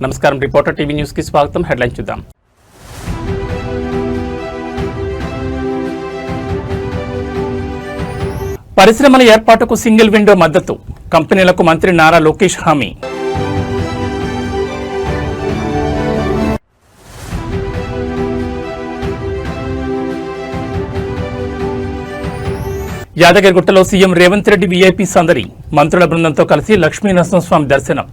నమస్కారం, reporter TV news కి స్వాగతం. హెడ్లైన్ చూద్దాం. పరిశ్రమల ఏర్పాటుకు సింగిల్ విండో మద్దతు, కంపెనీలకు మంత్రి నారా లోకేష్ హామీ. యాదగిరిగుట్టలో సీఎం రేవంత్ రెడ్డి వీఐపీ సందడి, మంత్రుల బృందంతో కలిసి లక్ష్మీనరసింహస్వామి దర్శనం.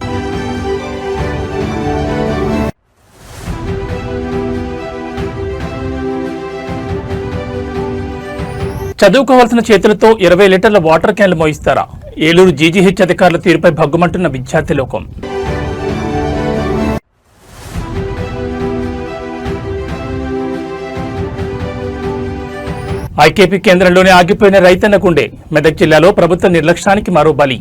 చదువుకోవాల్సిన చేతులతో 20 లీటర్ల వాటర్ క్యాన్లు మోయిస్తారా? ఏలూరు జీజీహెచ్ అధికారుల తీరుపై భగ్గుమంటున్న విద్యార్థి లోకం. ఐకేపీ కేంద్రంలోనే ఆగిపోయిన రైతన్న గుండె, మెదక్ జిల్లాలో ప్రభుత్వ నిర్లక్ష్యానికి మరో బలి.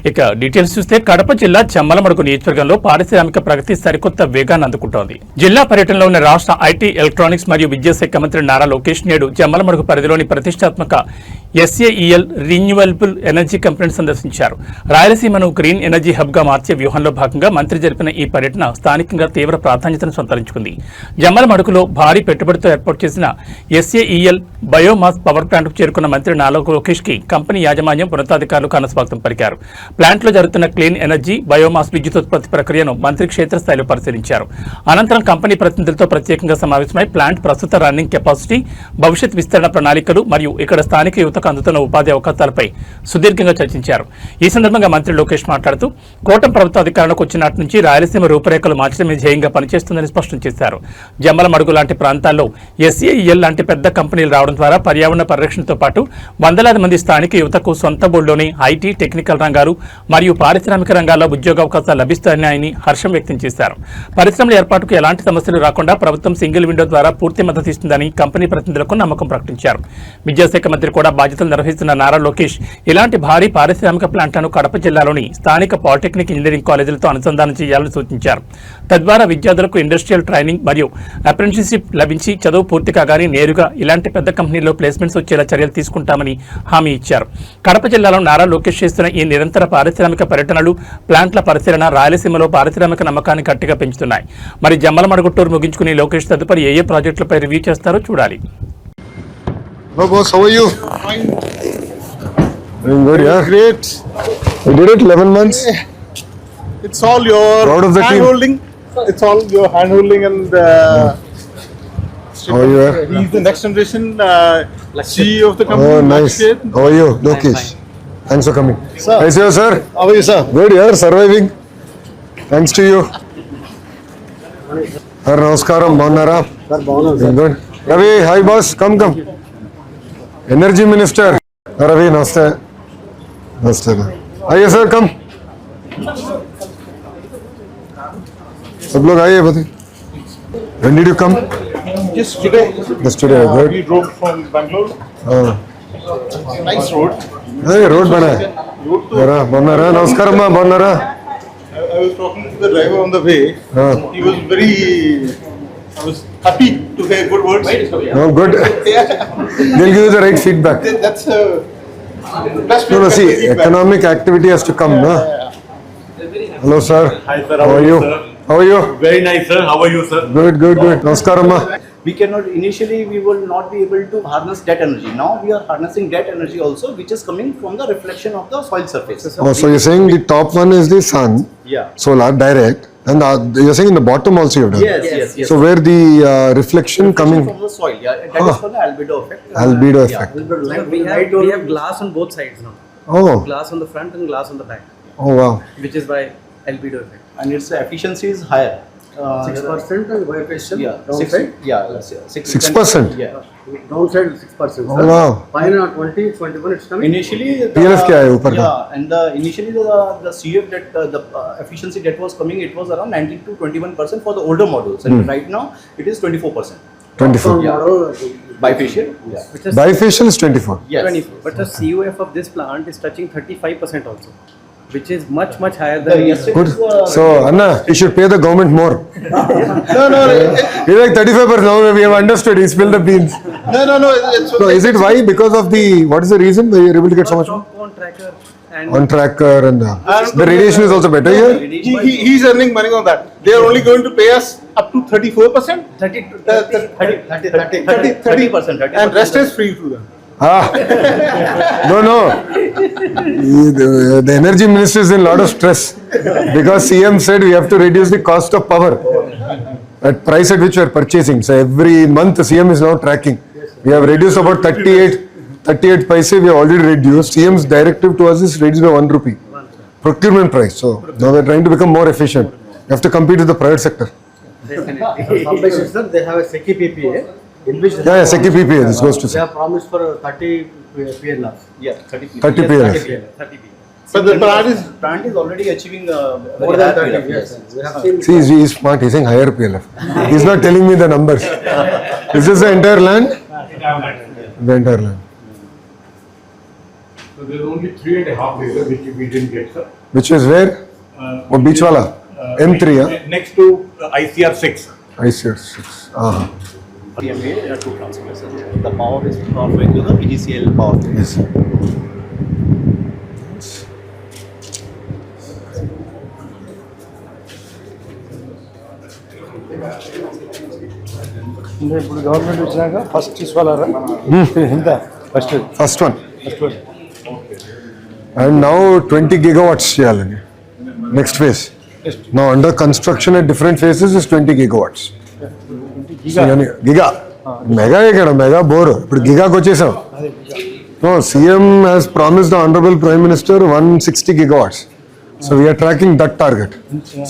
ఇక డీటెయిల్స్ చూస్తే కడప జిల్లా జమ్మలమడుగు నియోజకవర్గంలో పారిశ్రామిక ప్రగతి సరికొత్త వేగాన్ని అందుకుంటోంది. జిల్లా పర్యటనలో ఉన్న రాష్ట్ర ఐటీ, ఎలక్ట్రానిక్స్ మరియు విద్యాశాఖ మంత్రి నారా లోకేష్ నేడు జమ్మలమడుగు పరిధిలోని ప్రతిష్టాత్మక ఎస్ఏఈఎల్ రీన్యూవబుల్ ఎనర్జీ కంపెనీని సందర్శించారు. రాయలసీమను గ్రీన్ ఎనర్జీ హబ్ గా మార్చే వ్యూహంలో భాగంగా మంత్రి జరిపిన ఈ పర్యటన స్థానికంగా తీవ్ర ప్రాధాన్యతను సంతరించుకుంది. జమ్మలమడుగులో భారీ పెట్టుబడితో ఏర్పాటు చేసిన ఎస్ఏఈఎల్ బయోమాస్ పవర్ ప్లాంట్కు చేరుకున్న మంత్రి నారా లోకేష్ కి కంపెనీ యాజమాన్యం, ఉన్నతాధికారులు ఘనస్వాగతం పలికారు. ప్లాంట్లో జరుగుతున్న క్లీన్ ఎనర్జీ, బయోమాస్ విద్యుతోత్పత్తి ప్రక్రియను మంత్రి క్షేత్రస్థాయిలో పరిశీలించారు. అనంతరం కంపెనీ ప్రతినిధులతో ప్రత్యేకంగా సమావేశమై ప్లాంట్ ప్రస్తుత రన్నింగ్ కెపాసిటీ, భవిష్యత్ విస్తరణ ప్రణాళికలు మరియు ఇక్కడ స్థానిక యువతకు అందుతున్న ఉపాధి అవకాశాలపై సుదీర్ఘంగా చర్చించారు. ఈ సందర్భంగా మంత్రి లోకేష్ మాట్లాడుతూ కూటమి ప్రభుత్వ అధికారంలోకి వచ్చినట్టు నుంచి రాయలసీమ రూపురేఖలు మార్చడమే ధ్యేయంగా పనిచేస్తుందని స్పష్టం చేశారు. జమ్మలమడుగు లాంటి ప్రాంతాల్లో ఎస్ఏఈఎల్ లాంటి పెద్ద కంపెనీలు రావడం ద్వారా పర్యావరణ పరిరక్షణతో పాటు వందలాది మంది స్థానిక యువతకు సొంత బోర్డులోని ఐటీ, టెక్నికల్ రంగాలు మరియు పారిశ్రామిక రంగాల్లో ఉద్యోగావకాశాలు లభిస్తాయని హర్షం వ్యక్తం చేశారు. పరిశ్రమల ఏర్పాటుకు ఎలాంటి సమస్యలు రాకుండా ప్రభుత్వం సింగిల్ విండో ద్వారా పూర్తి మద్దతు ఇస్తుందని కంపెనీ ప్రతినిధులకు నమ్మకం ప్రకటించారు. విద్యాశాఖ మంత్రి కూడా బాధ్యతలు నిర్వహిస్తున్న నారా లోకేష్ ఇలాంటి భారీ పారిశ్రామిక ప్లాంట్లను కడప జిల్లాలోని స్థానిక పాలిటెక్నిక్, ఇంజనీరింగ్ కాలేజీలతో అనుసంధానం చేయాలని సూచించారు. తద్వారా విద్యార్థులకు ఇండస్ట్రియల్ ట్రైనింగ్ మరియు అప్రెంటిస్షిప్ లభించి చదువు పూర్తి కాగానే నేరుగా ఇలాంటి పెద్ద కంపెనీల్లో ప్లేస్మెంట్స్ వచ్చేలా చర్యలు తీసుకుంటామని హామీ ఇచ్చారు. కడప జిల్లాలో నారా లోకేష్ చేస్తున్న ఈ నిరంతర పారిశ్రామిక పర్యటనలు, ప్లాంట్ల పరిశీలన రాయలసీమలో పారిశ్రామిక నమ్మకాన్ని గట్టిగా పెంచుతున్నాయి. మరి జమ్మలమడుగు టూర్ ముగించుకుని లోకేష్ తదుపరి ఏ ప్రాజెక్టులపై రివ్యూ చేస్తారో చూడాలి. Hello boss, how are you? Fine. Doing good, yeah. Great. You did it 11 months. It's all your Proud of the hand team. holding. It's all your hand holding and How are you? he's the next generation CEO of the company. Oh, nice. Lakshit. How are you, Lokesh? Thanks for coming. Sir. Hi, sir. How are you, sir? Good, yeah. Surviving. Thanks to you. Sir, namaskaram. Bagunara. Sir, Doing good. Ravi, hi boss. Come. Energy Minister. Ravi, namaste. Namaste. आइए sir, कम. सब लोग आइए बताइए. When did you come? Just today. Yesterday. Good. We drove from Bangalore. Nice road. Hey, road bana hai. Yara, bonara. Namaskaram ma, bonara. I was talking to the driver on the way. He was very. I was happy to hear good words. Oh, good. They'll give you the right feedback. That's best. No, see, economic activity has to come, no? Hello, sir. Hi, sir. How are you? sir? How are you? Very nice, sir. How are you, sir? Good. Namaskaram ma. We cannot, initially we will not be able to harness that energy. Now we are harnessing that energy also, which is coming from the reflection of the soil surface. Oh, so you're saying the top one is the sun, Yeah. solar, direct, and you're saying in the bottom also you've done? Yes. So where the reflection coming? From the soil, yeah. That is called the albedo effect. Albedo effect. We have glass on both sides now. Oh, Glass on the front and glass on the back, oh wow. which is by albedo effect. And its efficiency is higher. 6% and coefficient Yeah. downside. 6%? Yeah. Downside 6%. Oh wow. Fine, 20, 21 it's coming. Initially, PLF क्या है ऊपर का? Yeah, and initially the CF that the efficiency that was coming, it was around 19 to 21% for the older models, and right now it is 24%. 24. Bifacial. Yeah. Which is Bifacial is 24. Yes. 24. But the COF of this plant is touching 35% also, which is much higher than Good. So, Anna, you should pay the government more. No. He's like 35%. Now we have understood. He spilled the beans. No. It's So, is it why? Because of the, what is the reason why you're able to get so much more? Top tracker And on tracker and the radiation is also better here. He's earning money on that. They are only going to pay us up to 34%. 30%. And rest is free to them. Ah, no. The energy minister is in a lot of stress because CM said we have to reduce the cost of power at price at which we are purchasing. So every month CM is now tracking. We have reduced about 38 paise. We have already reduced. CM's directive to us is reduced by 1 rupee procurement price. So now we are trying to become more efficient. We have to compete with the private sector. Some places, sir, they have a SECI PPA in which Yeah, SECI PPA. This goes to they have promised for 30 PLR. Yeah, 30 30 PLS. 30 PLR. But the plant is already achieving More than 30, yes. We have seen. See, he is smart. He's saying higher PLF. He's not telling me the numbers. Is this the entire land? The entire land. So there's only 3.5 acres which we didn't get, sir. Which is where? Oh, Beachwala. M3, huh? Next to ICR 6. I see. 6. We have made 2 transformers. The power is flowing to the PGCL power. Yes. ఇప్పుడు government వచ్చినాక first తీసుకోవాలరా ఇంత first First one. And now 20 gigawatts చేయాలని. Next phase. Now under construction at different phases is 20 gigawatts. Giga mega ఇక్కడ mega bore ఇప్పుడు గిగాకి వచ్చేసాం. No, CM has promised the Honorable Prime Minister 160 gigawatts. So we are tracking that target.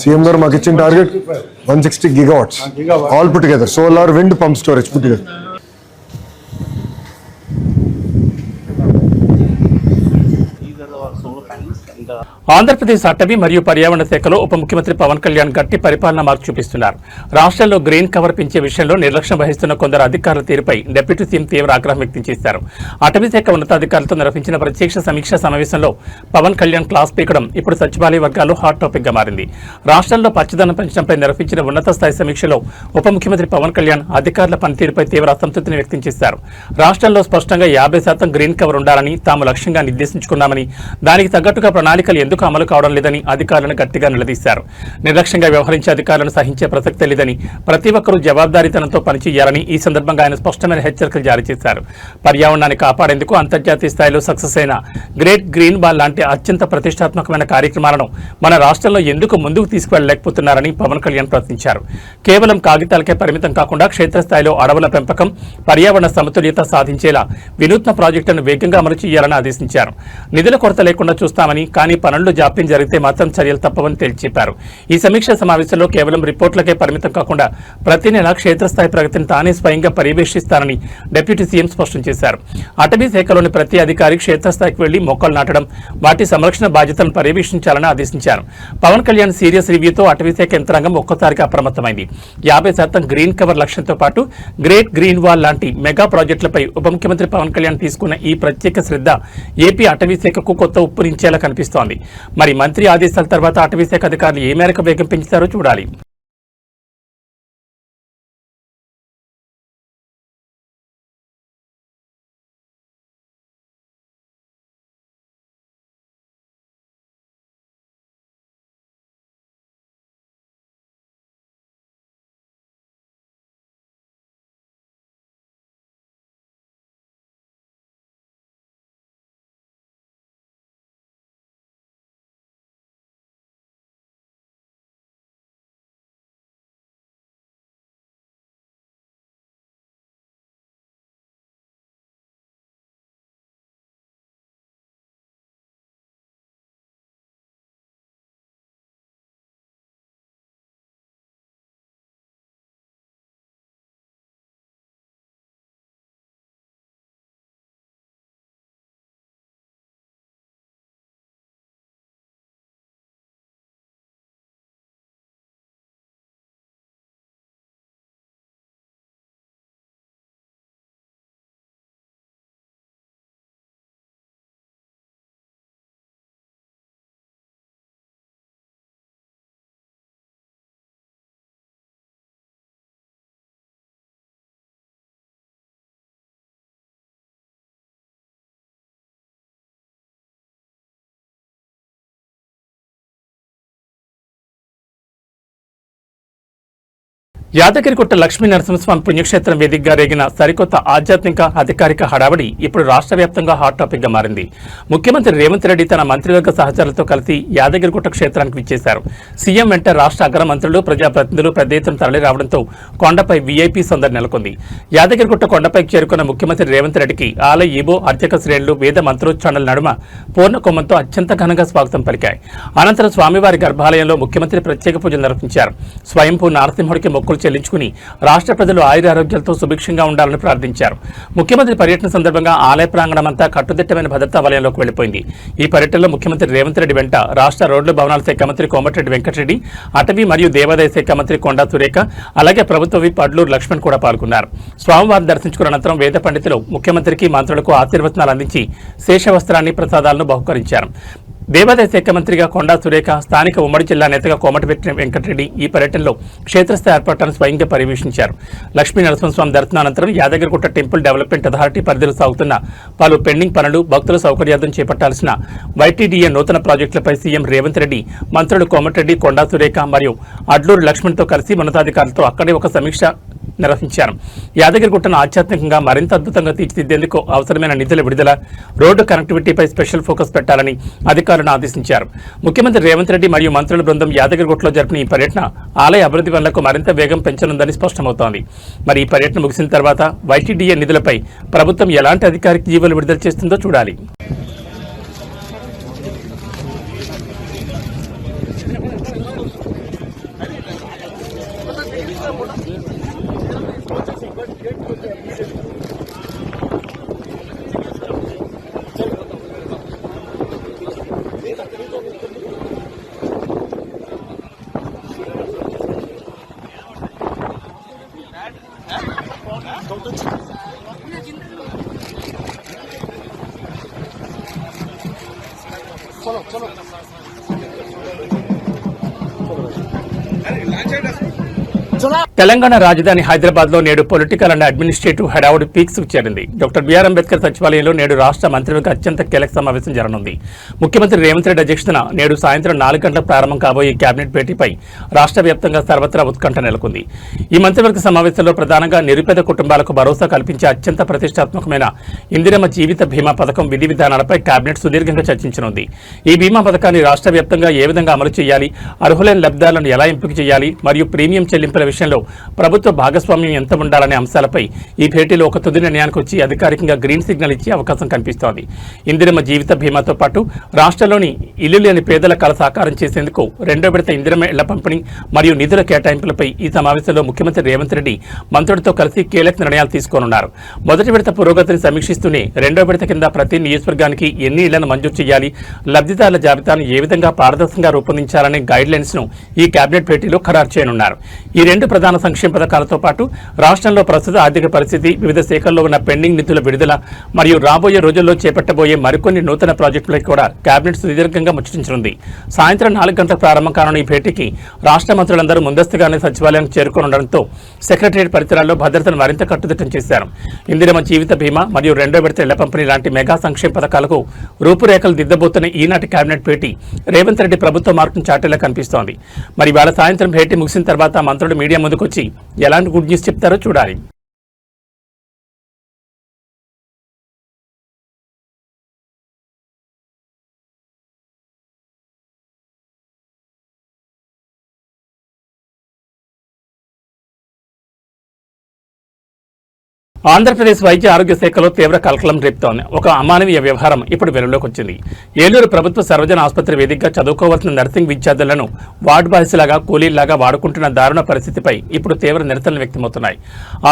CM garu maku icchin target 160 gigawatts. All put together. Solar, wind, pump storage put together. These are our solar panels and the Andhra Pradesh అటవీ మరియు పర్యావరణ శాఖలో ఉప ముఖ్యమంత్రి పవన్ కళ్యాణ్ గట్టి పరిపాలన మార్పు చూపిస్తున్నారు. రాష్ట్రంలో గ్రీన్ కవర్ పెంచే విషయంలో నిర్లక్ష్యం వహిస్తున్న కొందరు అధికారుల తీరుపై డిప్యూటీ సీఎం తీవ్ర ఆగ్రహం వ్యక్తం చేశారు. అటవీ శాఖ ఉన్నతాధికారులతో నిర్వహించిన ప్రత్యక్ష సమీక్షా సమావేశంలో పవన్ కళ్యాణ్ క్లాస్ పీకడం ఇప్పుడు సచివాలయ వర్గాల్లో హాట్ టాపిక్ గా మారింది. రాష్ట్రంలో పచ్చదనం పెంచడంపై నిర్వహించిన ఉన్నత స్థాయి సమీక్షలో ఉప ముఖ్యమంత్రి పవన్ కళ్యాణ్ అధికారుల పనితీరుపై తీవ్ర అసంతృప్తిని వ్యక్తం చేశారు. రాష్ట్రంలో స్పష్టంగా 50% గ్రీన్ కవర్ ఉండాలని తాము లక్ష్యంగా నిర్దేశించుకున్నామని, దానికి తగ్గట్టుగా ప్రణాళికలు ఎందుకు అమలు కావడం లేదని అధికారులను గట్టిగా నిలదీశారు. నిర్లక్ష్యంగా వ్యవహరించే అధికారులను సహించే ప్రసక్తే లేదని, ప్రతి ఒక్కరూ జవాబుదారీతనంతో పనిచేయాలని ఈ సందర్భంగా ఆయన స్పష్టమైన హెచ్చరికలు జారీ చేశారు. పర్యావరణాన్ని కాపాడేందుకు అంతర్జాతీయ స్థాయిలో సక్సెస్ అయిన గ్రేట్ గ్రీన్ వాల్ లాంటి అత్యంత ప్రతిష్టాత్మకమైన కార్యక్రమాలను మన రాష్ట్రంలో ఎందుకు ముందుకు తీసుకువెళ్లలేకపోతున్నారని పవన్ కళ్యాణ్ ప్రశ్నించారు. కేవలం కాగితాలకే పరిమితం కాకుండా క్షేత్రస్థాయిలో అడవుల పెంపకం, పర్యావరణ సమతుల్యత సాధించేలా వినూత్న ప్రాజెక్టులను వేగంగా అమలు చేయాలని ఆదేశించారు. నిధుల కొరత లేకుండా చూస్తామని, కానీ పనుల్లో జాప్యం జరిగితే మాత్రం చర్యలు తప్పవని తేల్చి చెప్పారు. ఈ సమీక్ష సమావేశంలో కేవలం రిపోర్టులకే పరిమితం కాకుండా ప్రతి నెల క్షేత్రస్థాయి ప్రగతిని తానే స్వయంగా పర్యవేక్షిస్తానని డిప్యూటీ సీఎం స్పష్టం చేశారు. అటవీ శాఖలోని ప్రతి అధికారి క్షేత్రస్థాయికి వెళ్లి మొక్కలు నాటడం, వాటి సంరక్షణ బాధ్యతలను పర్యవేక్షించాలని ఆదేశించారు. పవన్ కళ్యాణ్ సీరియస్ రివ్యూతో అటవీ శాఖ యంత్రాంగం ఒక్కసారిగా అప్రమత్తమైంది. 50% గ్రీన్ కవర్ లక్ష్యంతో పాటు గ్రేట్ గ్రీన్ వాల్ లాంటి మెగా ప్రాజెక్టులపై ఉప ముఖ్యమంత్రి పవన్ కళ్యాణ్ తీసుకున్న ఈ ప్రత్యేక శ్రద్ధ ఏపీ అటవీ శాఖకు కొత్త ఉప్పునించేలా కనిపిస్తోంది. మరి మంత్రి ఆదేశాల తర్వాత అటవీ శాఖ అధికారులు ఏ మేరకు వేగం పెంచుతారో చూడాలి. యాదగిరిగుట్ట లక్ష్మీ నరసింహస్వామి పుణ్యక్షేత్రం వేదికగా రేగిన సరికొత్త ఆధ్యాత్మిక అధికారిక హడావడి ఇప్పుడు రాష్ట్ర వ్యాప్తంగా హాట్ టాపిక్ గా మారింది. ముఖ్యమంత్రి రేవంత్ రెడ్డి తన మంత్రివర్గ సహచరులతో కలిసి యాదగిరిగుట్ట క్షేత్రానికి విచ్చేశారు. సీఎం వెంట రాష్ట్ర అగ్ర మంత్రులు, ప్రజాప్రతినిధులు పెద్ద ఎత్తున తరలి రావడంతో కొండపై వీఐపీ సందడి నెలకొంది. యాదగిరిగుట్ట కొండపైకి చేరుకున్న ముఖ్యమంత్రి రేవంత్ రెడ్డికి ఆలయ ఈబో, అర్చక శ్రేణులు, వేద మంత్రోచ్చారణల నడుమ పూర్ణ కొమ్మంతో అత్యంత ఘనంగా స్వాగతం పలికాయి. అనంతరం స్వామివారి గర్భాలయంలో ముఖ్యమంత్రి ప్రత్యేక పూజలు నిర్వహించారు. స్వయంభూ నరసింహుడికి మొక్కులు చెల్లించుకుని రాష్ట్ర ప్రజలు ఆయురారోగ్యాలతో సుభిక్షంగా ఉండాలని ప్రార్థించారు. ముఖ్యమంత్రి పర్యటన సందర్భంగా ఆలయ ప్రాంగణమంతా కట్టుదిట్టమైన భద్రతా వలయంలోకి వెళ్లిపోయింది. ఈ పర్యటనలో ముఖ్యమంత్రి రేవంత్ రెడ్డి వెంట రాష్ట్ర రోడ్లు భవనాల శాఖ మంత్రి కోమటిరెడ్డి వెంకటరెడ్డి, అటవీ మరియు దేవాదాయ శాఖ మంత్రి కొండా సురేఖ, అలాగే ప్రభుత్వ విప్ అడ్లూరు లక్ష్మణ్ కూడా పాల్గొన్నారు. స్వామివారిని దర్శించుకున్న అనంతరం వేద పండితులు ముఖ్యమంత్రికి, మంత్రులకు ఆశీర్వచనాలు అందించి శేషవస్త్రాన్ని, ప్రసాదాలను బహుకరించారు. దేవాదాయ శాఖ మంత్రిగా కొండా సురేఖ, స్థానిక ఉమ్మడి జిల్లా నేతగా కోమటిరెడ్డి వెంకటరెడ్డి ఈ పర్యటనలో క్షేత్రస్థాయి ఏర్పాట్లను స్వయంగా పర్యవేక్షించారు. లక్ష్మీ నరసింహస్వామి దర్శనానంతరం యాదగిరిగుట్ట టెంపుల్ డెవలప్మెంట్ అథారిటీ పరిధిలో సాగుతున్న పలు పెండింగ్ పనులు, భక్తుల సౌకర్యార్థం చేపట్టాల్సిన వైటీడీఏ నూతన ప్రాజెక్టులపై సీఎం రేవంత్ రెడ్డి, మంత్రులు కోమటిరెడ్డి, కొండా సురేఖ మరియు అడ్లూరు లక్ష్మణ్తో కలిసి ఉన్నతాధికారులతో అక్కడే ఒక సమీక్ష నిర్వహించారు. యాదగిరిగుట్టను ఆధ్యాత్మికంగా మరింత అద్భుతంగా తీర్చిదిద్దేందుకు అవసరమైన నిధుల విడుదల, రోడ్డు కనెక్టివిటీపై స్పెషల్ ఫోకస్ పెట్టాలని అధికారులను ఆదేశించారు. ముఖ్యమంత్రి రేవంత్ రెడ్డి మరియు మంత్రుల బృందం యాదగిరిగుట్టలో జరిపిన ఈ పర్యటన ఆలయ అభివృద్ధి పనులకు మరింత వేగం పెంచనుందని స్పష్టమవుతోంది. మరి ఈ పర్యటన ముగిసిన తర్వాత వైటీడీఏ నిధులపై ప్రభుత్వం ఎలాంటి అధికారిక జీవోలు విడుదల చేస్తుందో చూడాలి. తెలంగాణ రాజధాని హైదరాబాద్ లో నేడు పొలిటికల్ అండ్ అడ్మినిస్ట్రేటివ్ హడావుడి పీక్స్ కు చేరింది. డాక్టర్ బిఆర్ అంబేద్కర్ సచివాలయంలో నేడు రాష్ట్ర మంత్రివర్గ అత్యంత కీలక సమావేశం జరగనుంది. ముఖ్యమంత్రి రేవంత్ రెడ్డి అధ్యక్షతన నేడు సాయంత్రం 4 గంటలకు ప్రారంభం కాబోయే కేబినెట్ భేటీపై రాష్ట్ర వ్యాప్తంగా సర్వత్రా ఉత్కంఠ నెలకొంది. ఈ మంత్రివర్గ సమావేశంలో ప్రధానంగా నిరుపేద కుటుంబాలకు భరోసా కల్పించే అత్యంత ప్రతిష్టాత్మకమైన ఇందిరమ్మ జీవిత బీమా పథకం విధి విధానాలపై కేబినెట్ సుదీర్ఘంగా చర్చించనుంది. ఈ బీమా పథకాన్ని రాష్ట్ర వ్యాప్తంగా ఏ విధంగా అమలు చేయాలి, అర్హులైన లబ్ధిదారులను ఎలా ఎంపిక చేయాలి మరియు ప్రీమియం చెల్లింపుల విషయంలో ప్రభుత్వ భాగస్వామ్యం ఎంత ఉండాలనే అంశాలపై ఈ భేటీలో ఒక తుది నిర్ణయానికి వచ్చి అధికారికంగా గ్రీన్ సిగ్నల్ ఇచ్చే అవకాశం కనిపిస్తోంది. ఇందిరమ్మ జీవిత బీమాతో పాటు రాష్ట్రంలోని ఇల్లు లేని పేదల కల సాకారం చేసేందుకు 2వ విడత ఇందిరమ్మ ఇళ్ల పంపిణీ మరియు నిధుల కేటాయింపులపై ఈ సమావేశంలో ముఖ్యమంత్రి రేవంత్ రెడ్డి మంత్రులతో కలిసి కీలక నిర్ణయాలు తీసుకోనున్నారు. మొదటి విడత పురోగతిని సమీక్షిస్తూనే 2వ విడత కింద ప్రతి నియోజకవర్గానికి ఎన్ని ఇళ్లను మంజూరు చేయాలి, లబ్ధిదారుల జాబితాను ఏ విధంగా పారదర్శకంగా రూపొందించాలనే గైడ్ లైన్స్ ను ఈ కేబినెట్ భేటీలో ఖరారు చేయనున్నారు. ఈ 2 ప్రధాన సంక్షేమ పథకాలతో పాటు రాష్ట్రంలో ప్రస్తుత ఆర్థిక పరిస్థితి, వివిధ శాఖల్లో ఉన్న పెండింగ్ నిధుల విడుదల మరియు రాబోయే రోజుల్లో చేపట్టబోయే మరికొన్ని నూతన ప్రాజెక్టులపై కూడా కేబినెట్ సుదీర్ఘంగా ముచ్చటించనుంది. సాయంత్రం 4 గంటలకు ప్రారంభం కానున్న ఈ భేటీకి రాష్ట్ర మంత్రులందరూ ముందస్తుగానే సచివాలయానికి చేరుకోనుండడంతో సెక్రటరియట్ పరిసరాల్లో భద్రతను మరింత కట్టుదిట్టం చేశారు. ఇందిరమ్మ జీవిత బీమా మరియు 2వ విడత ఇళ్ల పంపిణీ లాంటి మెగా సంక్షేమ పథకాలకు రూపురేఖలు దిద్దబోతున్న ఈనాటి కేబినెట్ భేటీ రేవంత్ రెడ్డి ప్రభుత్వ మార్కును చాటేలా కనిపిస్తోంది. మరి వేళ సాయంత్రం భేటీ ముగిసిన తర్వాత మంత్రులు మీడియా ముందుకొచ్చి ఎలాంటి గుడ్ న్యూస్ చెప్తారో చూడాలి. ఆంధ్రప్రదేశ్ వైద్య ఆరోగ్య శాఖలో తీవ్ర కలకలం రేపుతోంది. ఒక అమానవీయ వ్యవహారం ఇప్పుడు వెలుగులోకి వచ్చింది. ఏలూరు ప్రభుత్వ సర్వజన ఆసుపత్రి వేదికగా చదువుకోవాల్సిన నర్సింగ్ విద్యార్థులను వార్డు బాయ్స్లాగా, కూలీల్లాగా వాడుకుంటున్న దారుణ పరిస్థితిపై ఇప్పుడు తీవ్ర నిరసనలు వ్యక్తమవుతున్నాయి.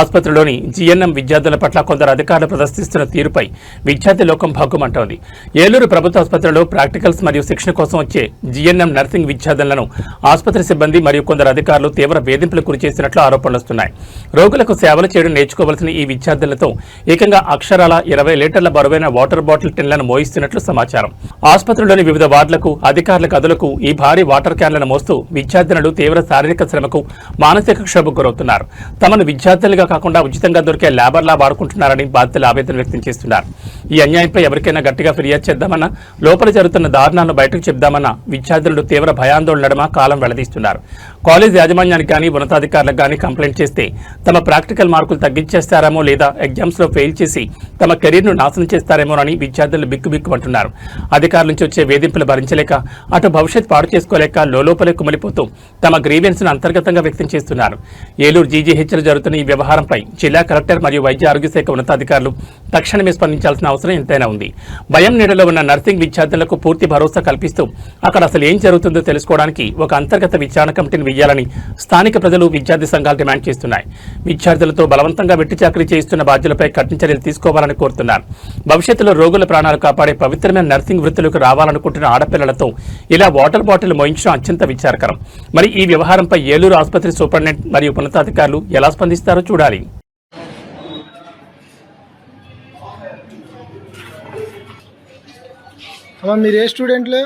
ఆసుపత్రిలోని జీఎన్ఎం విద్యార్థుల పట్ల కొందరు అధికారులు ప్రదర్శిస్తున్న తీరుపై విద్యార్థి లోకం భగ్గుమంటోంది. ఏలూరు ప్రభుత్వ ఆసుపత్రిలో ప్రాక్టికల్స్ మరియు శిక్షణ కోసం వచ్చే జీఎన్ఎం నర్సింగ్ విద్యార్థులను ఆసుపత్రి సిబ్బంది మరియు కొందరు అధికారులు తీవ్ర వేధింపులకు గురి చేసినట్లు ఆరోపణలు వస్తున్నాయి. రోగులకు సేవలు చేయడం నేర్చుకోవాల్సిన ఈ విద్యార్థులతో ఏకంగా అక్షరాల 20 లీటర్ల బరువైన వాటర్ బాటిల్ టిన్లను మోయిస్తున్నట్లు సమాచారం. ఆసుపత్రిలోని వివిధ వార్డులకు, అధికారుల గదులకు ఈ భారీ వాటర్ క్యాన్లను మోస్తూ విద్యార్థినులు తీవ్ర శారీరక శ్రమకు, మానసిక క్షోభకు గురవుతున్నారు. తమను విద్యార్థులుగా కాకుండా ఉచితంగా దొరికే ల్యాబర్లా వాడుకుంటున్నారని బాధితులు ఆవేదన వ్యక్తం చేస్తున్నారు. ఈ అన్యాయంపై ఎవరికైనా గట్టిగా ఫిర్యాదు చేద్దామన్నా, లోపల జరుగుతున్న దారుణాలను బయటకు చెప్దామన్నా విద్యార్థులు తీవ్ర భయాందోళన నడుమ కాలం వెళ్లదీస్తున్నారు. కాలేజ్ యాజమాన్యానికి కానీ, ఉన్నతాధికారులకు కానీ కంప్లైంట్ చేస్తే తమ ప్రాక్టికల్ మార్కులు తగ్గించేస్తారేమో లేదా ఎగ్జామ్స్ లో ఫెయిల్ చేసి తమ కెరీర్ను నాశనం చేస్తారేమోనని విద్యార్థులు బిక్కుబిక్కుమంటున్నారు. అధికారుల నుంచి వచ్చే వేధింపులు భరించలేక, అటు భవిష్యత్ పాడు చేసుకోలేక లోపలే కుమిలిపోతూ తమ గ్రీవెన్స్ ను అంతర్గతంగా వ్యక్తం చేస్తున్నారు. ఏలూరు జీజీహెచ్లో జరుగుతున్న ఈ వ్యవహారంపై జిల్లా కలెక్టర్ మరియు వైద్య ఆరోగ్య శాఖ ఉన్నతాధికారులు తక్షణమే స్పందించాల్సిన అవసరం ఎంతైనా ఉంది. భయం నీడలో ఉన్న నర్సింగ్ విద్యార్థులకు పూర్తి భరోసా కల్పిస్తూ అక్కడ అసలు ఏం జరుగుతుందో తెలుసుకోవడానికి ఒక అంతర్గత విచారణ కమిటీని వేయాలని స్థానిక ప్రజలు, విద్యార్థి సంఘాలు డిమాండ్ చేస్తున్నాయి. విద్యార్థులతో బలవంతంగా వెట్టి చాకరీ చేయిస్తున్న బాధ్యులపై కఠిన చర్యలు తీసుకోవాలని కోరుతున్నారు. భవిష్యత్తులో రోగుల ప్రాణాలు కాపాడే పవిత్రమైన నర్సింగ్ వృత్తులకు రావాలనుకుంటున్న ఆడపిల్లలతో ఇలా వాటర్ బాటిల్ మోయించడం అత్యంత విచారకరం. మరి ఈ వ్యవహారంపై ఏలూరు ఆసుపత్రి సూపరింటెండెంట్ మరియు ఉన్నతాధికారులు ఎలా స్పందిస్తారో చూడాలి. మీరు ఏ స్టూడెంట్లు?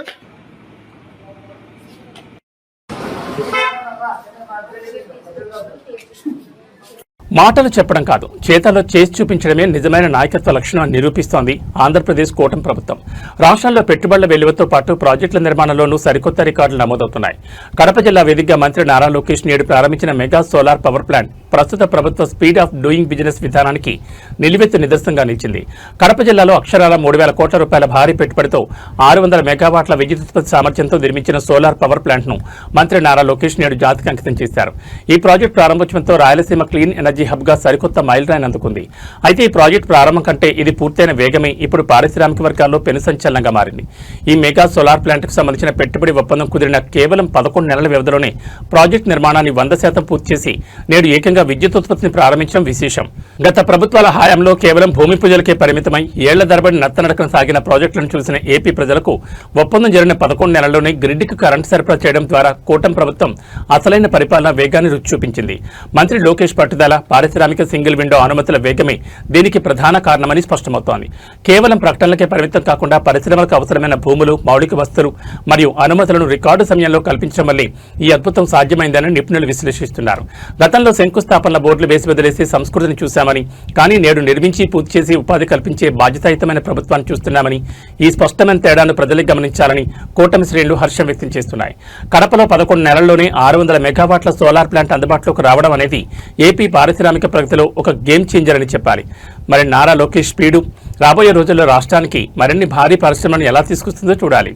మాటలు చెప్పడం కాదు, చేతల్లో చేసి చూపించడమే నిజమైన నాయకత్వ లక్షణం అని నిరూపిస్తోంది ఆంధ్రప్రదేశ్ కూటమి ప్రభుత్వం. రాష్ట్రంలో పెట్టుబడుల వెలువతో పాటు ప్రాజెక్టుల నిర్మాణంలోనూ సరికొత్త రికార్డులు నమోదవుతున్నాయి. కడప జిల్లా వేదికగా మంత్రి నారా లోకేష్ నేడు ప్రారంభించిన మెగా సోలార్ పవర్ ప్లాంట్ ప్రస్తుత ప్రభుత్వ స్పీడ్ ఆఫ్ డూయింగ్ బిజినెస్ విధానానికి నిలువెత్తు నిదర్శనంగా నిలిచింది. కడప జిల్లాలో అక్షరాల 3,000 కోట్ల రూపాయల భారీ పెట్టుబడితో 600 మెగావాట్ల విద్యుత్ ఉత్పత్తి సామర్థ్యంతో నిర్మించిన సోలార్ పవర్ ప్లాంట్ ను మంత్రి నారా లోకేష్ నేడు జాతికి అంకితం చేశారు. ఈ ప్రాజెక్టు ప్రారంభోత్సవంతో రాయలసీమ క్లీన్ ఎనర్జీ హబ్ గా సరికొత్త మైల్ రాయిని అందుకుంది. అయితే ఈ ప్రాజెక్టు ప్రారంభం కంటే ఇది పూర్తయిన వేగమే ఇప్పుడు పారిశ్రామిక వర్గాల్లో పెను సంచలనంగా మారింది. ఈ మెగా సోలార్ ప్లాంట్ కు సంబంధించిన పెట్టుబడి ఒప్పందం కుదిరిన కేవలం 11 నెలల వ్యవధిలోనే ప్రాజెక్టు నిర్మాణాన్ని 100% పూర్తి చేసి నేడు ఏకంగా విద్యుత్ ఉత్పత్తిని ప్రారంభించడం విశేషం. గత ప్రభుత్వాల హయాంలో కేవలం భూమి పూజలకే పరిమితమై ఏళ్ల తరబడి నత్తనడకన సాగిన ప్రాజెక్టులను చూసిన ఏపీ ప్రజలకు ఒప్పందం జరిగిన 11 నెలల్లోనే గ్రిడ్కి కరెంటు సరఫరా చేయడం ద్వారా కూటమి ప్రభుత్వం అసలైన పరిపాలన వేగాన్ని రుచి చూపించింది. మంత్రి లోకేష్ పట్టుదల, పారిశ్రామిక సింగిల్ విండో అనుమతుల వేగమే దీనికి ప్రధాన కారణమని స్పష్టమవుతోంది. కేవలం ప్రకటనలకే పరిమితం కాకుండా పరిశ్రమలకు అవసరమైన భూములు, మౌలిక వస్తువులు మరియు అనుమతులను రికార్డు సమయంలో కల్పించడం వల్లే ఈ అద్భుతం సాధ్యమైందని నిపుణులు విశ్లేషిస్తున్నారు. గతంలో శంకుస్థాపనల బోర్డులు వేసి వదిలేసి సంస్కృతిని చూశామని, కానీ నేడు నిర్మించి పూర్తి చేసి ఉపాధి కల్పించే బాధ్యతాయుతమైన ప్రభుత్వాన్ని చూస్తున్నామని, ఈ స్పష్టమైన తేడాను ప్రజలకు గమనించాలని కూటమి శ్రేణులు హర్షం వ్యక్తం చేస్తున్నాయి. కడపలో 11 నెలల్లోనే 600 మెగావాట్ల సోలార్ ప్లాంట్ అందుబాటులోకి రావడం అనేది ఏపీ పారిశ్రామిక ప్రగతిలో ఒక గేమ్ చేంజర్ అని చెప్పాలి. మరి నారా లోకేష్ స్పీడు రాబోయే రోజుల్లో రాష్ట్రానికి మరిన్ని భారీ పరిశ్రమలను ఎలా తీసుకొస్తుందో చూడాలి.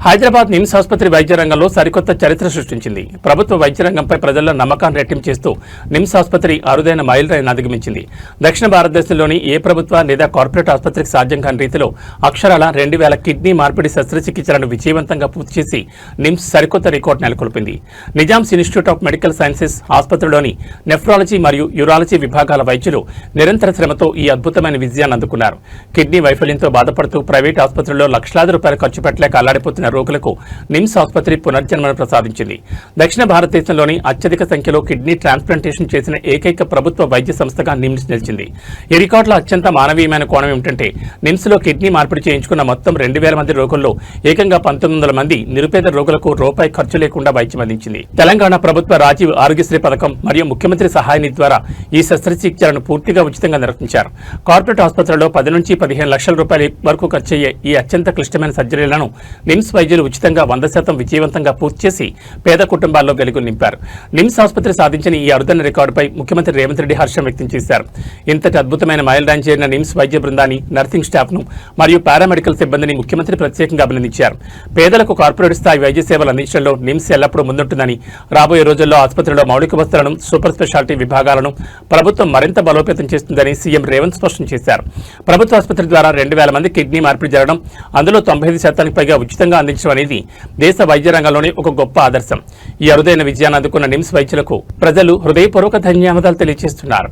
హైదరాబాద్ నిమ్స్ ఆసుపత్రి వైద్య రంగంలో సరికొత్త చరిత్ర సృష్టించింది. ప్రభుత్వ వైద్య రంగంపై ప్రజల్లో నమ్మకాన్ని రెట్టింపు చేస్తూ నిమ్స్ ఆసుపత్రి అరుదైన మైల్ రాయిని అధిగమించింది. దక్షిణ భారతదేశంలోని ఏ ప్రభుత్వ లేదా కార్పొరేట్ ఆసుపత్రికి సాధ్యం కాని రీతిలో అక్షరాల 2000 కిడ్నీ మార్పిడి శస్త్రచికిత్సలను విజయవంతంగా పూర్తి చేసి నిమ్స్ సరికొత్త రికార్డు నెలకొల్పింది. Nizam's institute of medical sciences ఆసుపత్రిలోని నెఫ్రాలజీ మరియు యూరాలజీ విభాగాల వైద్యులు నిరంతర శ్రమతో ఈ అద్భుతమైన విజయాన్ని అందుకున్నారు. కిడ్నీ వైఫల్యంతో బాధపడుతూ ప్రైవేట్ ఆసుపత్రుల్లో లక్షలాది రూపాయలు ఖర్చు పెట్టలేక అల్లాడిపోతున్న రోగులకు నిమ్స్ ఆసుపత్రి పునర్జన్మను ప్రసాదించింది. దక్షిణ భారతదేశంలోని అత్యధిక సంఖ్యలో కిడ్నీ ట్రాన్స్ప్లాంటేషన్ చేసిన ఏకైక ప్రభుత్వ వైద్య సంస్థగా నిమ్స్ నిలిచింది. ఈ రికార్డులో అత్యంత మానవీయమైన కోణం ఏమిటంటే నిమ్స్ లో కిడ్నీ మార్పిడి చేయించుకున్న మొత్తం 2000 మంది రోగుల్లో ఏకంగా 1900 మంది నిరుపేద రోగులకు రూపాయి ఖర్చు లేకుండా వైద్యం అందించింది. తెలంగాణ ప్రభుత్వ రాజీవ్ ఆరోగ్యశ్రీ పథకం మరియు ముఖ్యమంత్రి సహాయ నిధి ద్వారా ఈ శస్త్రచికిత్సలను పూర్తిగా ఉచితంగా నిర్వహించారు. కార్పొరేట్ ఆసుపత్రుల్లో 10 నుంచి 15 లక్షల రూపాయల వరకు ఖర్చయ్యే ఈ అత్యంత క్లిష్టమైన సర్జరీలను నిమ్స్ వైద్యులు ఉచితంగా 100% విజయవంతంగా పూర్తి చేసి పేద కుటుంబాల్లో వెలుగు నింపారు. నిమ్స్ ఆసుపత్రి సాధించిన ఈ అరుదైన రికార్డుపై ముఖ్యమంత్రి రేవంత్ రెడ్డి హర్షం వ్యక్తం చేశారు. ఇంతటి అద్భుతమైన మైలురాయి చేరిన నిమ్స్ వైద్య బృందాన్ని, నర్సింగ్ స్టాఫ్ను మరియు పారామెడికల్ సిబ్బందిని ముఖ్యమంత్రి ప్రత్యేకంగా అభినందించారు. పేదలకు కార్పొరేట్ స్థాయి వైద్య సేవలు అందించడంలో నిమ్స్ ఎల్లప్పుడూ ముందుంటుందని, రాబోయే రోజుల్లో ఆసుపత్రిలో మౌలిక వసతులను, సూపర్ స్పెషాలిటీ విభాగాలను ప్రభుత్వం మరింత బలోపేతం చేస్తుందని సీఎం రేవంత్ స్పష్టం చేశారు. ప్రభుత్వ ఆసుపత్రి ద్వారా 2,000 మంది కిడ్నీ మార్పిడి జరగడం, అందులో 95% పైగా ఉచితంగా అందించడం అనేది దేశ వైద్య రంగంలోనే ఒక గొప్ప ఆదర్శం. ఈ అరుదైన విజయాన్ని అందుకున్న నిమ్స్ వైద్యులకు ప్రజలు హృదయపూర్వక ధన్యవాదాలు తెలియజేస్తున్నారు.